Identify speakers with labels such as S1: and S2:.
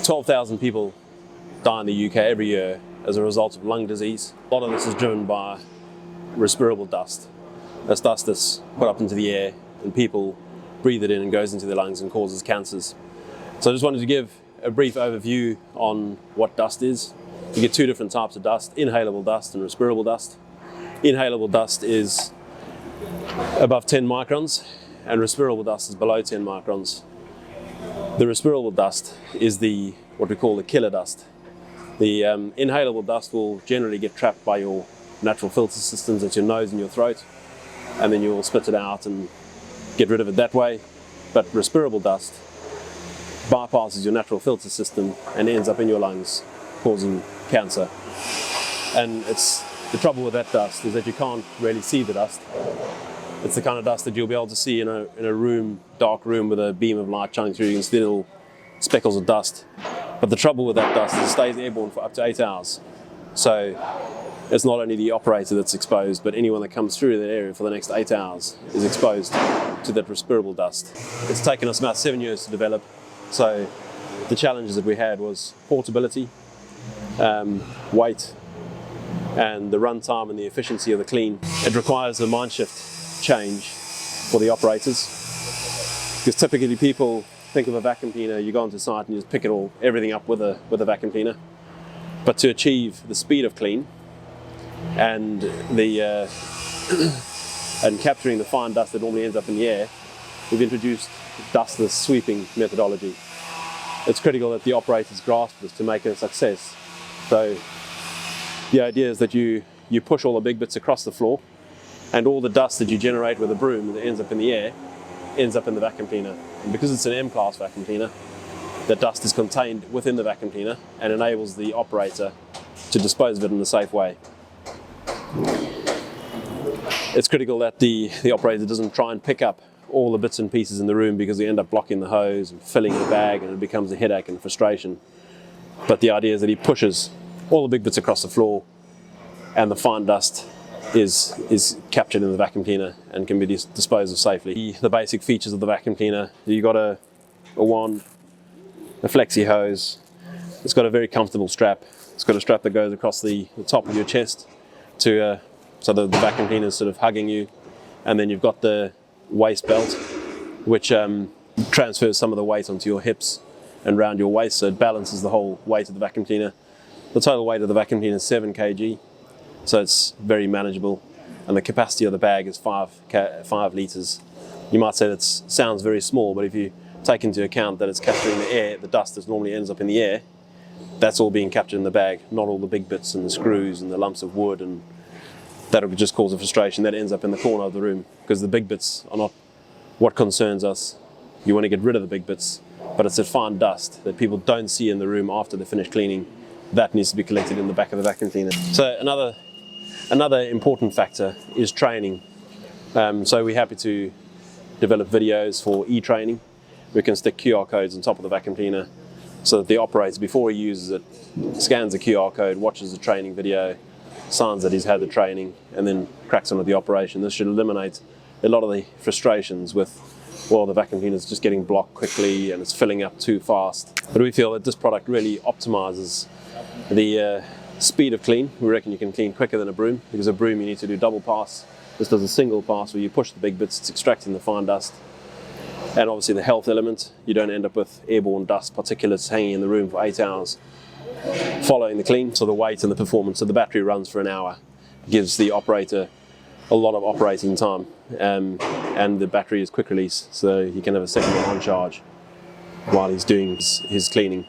S1: 12,000 people die in the UK every year as a result of lung disease. A lot of this is driven by respirable dust. That's dust that's put up into the air and people breathe it in and goes into their lungs and causes cancers. So I just wanted to give a brief overview on what dust is. You get two different types of dust, inhalable dust and respirable dust. Inhalable dust is above 10 microns and respirable dust is below 10 microns. The respirable dust is what we call the killer dust. The inhalable dust will generally get trapped by your natural filter systems at your nose and your throat, and then you'll spit it out and get rid of it that way. But respirable dust bypasses your natural filter system and ends up in your lungs, causing cancer. And the trouble with that dust is that you can't really see the dust. It's the kind of dust that you'll be able to see in a room, dark room with a beam of light shining through. You can see little speckles of dust. But the trouble with that dust is it stays airborne for up to 8 hours. So it's not only the operator that's exposed, but anyone that comes through that area for the next 8 hours is exposed to that respirable dust. It's taken us about 7 years to develop. So the challenges that we had was portability, weight, and the runtime and the efficiency of the clean. It requires a mind shift change for the operators, because typically people think of a vacuum cleaner, you go onto site and you just pick everything up with a vacuum cleaner. But to achieve the speed of clean and and capturing the fine dust that normally ends up in the air, we've introduced dustless sweeping methodology. It's critical that the operators grasp this to make it a success. So the idea is that you push all the big bits across the floor, and all the dust that you generate with a broom that ends up in the air ends up in the vacuum cleaner. And because it's an M-class vacuum cleaner, the dust is contained within the vacuum cleaner and enables the operator to dispose of it in a safe way. It's critical that the operator doesn't try and pick up all the bits and pieces in the room, because they end up blocking the hose and filling the bag, and it becomes a headache and frustration. But the idea is that he pushes all the big bits across the floor, and the fine dust is captured in the vacuum cleaner and can be disposed of safely. The basic features of the vacuum cleaner: you've got a wand, a flexi hose. It's got a very comfortable strap. It's got a strap that goes across the top of your chest so the vacuum cleaner is sort of hugging you. And then you've got the waist belt, which transfers some of the weight onto your hips and around your waist, so it balances the whole weight of the vacuum cleaner. The total weight of the vacuum cleaner is 7 kg, so it's very manageable, and the capacity of the bag is 5 litres. You might say that sounds very small, but if you take into account that it's capturing the air, the dust that normally ends up in the air, that's all being captured in the bag, not all the big bits and the screws and the lumps of wood, and that would just cause a frustration that ends up in the corner of the room, because the big bits are not what concerns us. You want to get rid of the big bits, but it's that fine dust that people don't see in the room after they finish cleaning. That needs to be collected in the back of the vacuum cleaner. So another important factor is training. So we're happy to develop videos for e-training. We can stick QR codes on top of the vacuum cleaner so that the operator, before he uses it, scans the QR code, watches the training video, signs that he's had the training, and then cracks on with the operation. This should eliminate a lot of the frustrations with, well, the vacuum cleaner is just getting blocked quickly and it's filling up too fast. But we feel that this product really optimizes the speed of clean. We reckon you can clean quicker than a broom, because a broom you need to do double pass. This does a single pass where you push the big bits, it's extracting the fine dust. And obviously the health element, you don't end up with airborne dust particulates hanging in the room for 8 hours following the clean. So the weight and the performance, so the battery runs for an hour, gives the operator a lot of operating time, and the battery is quick release, so he can have a second one on charge while he's doing his cleaning.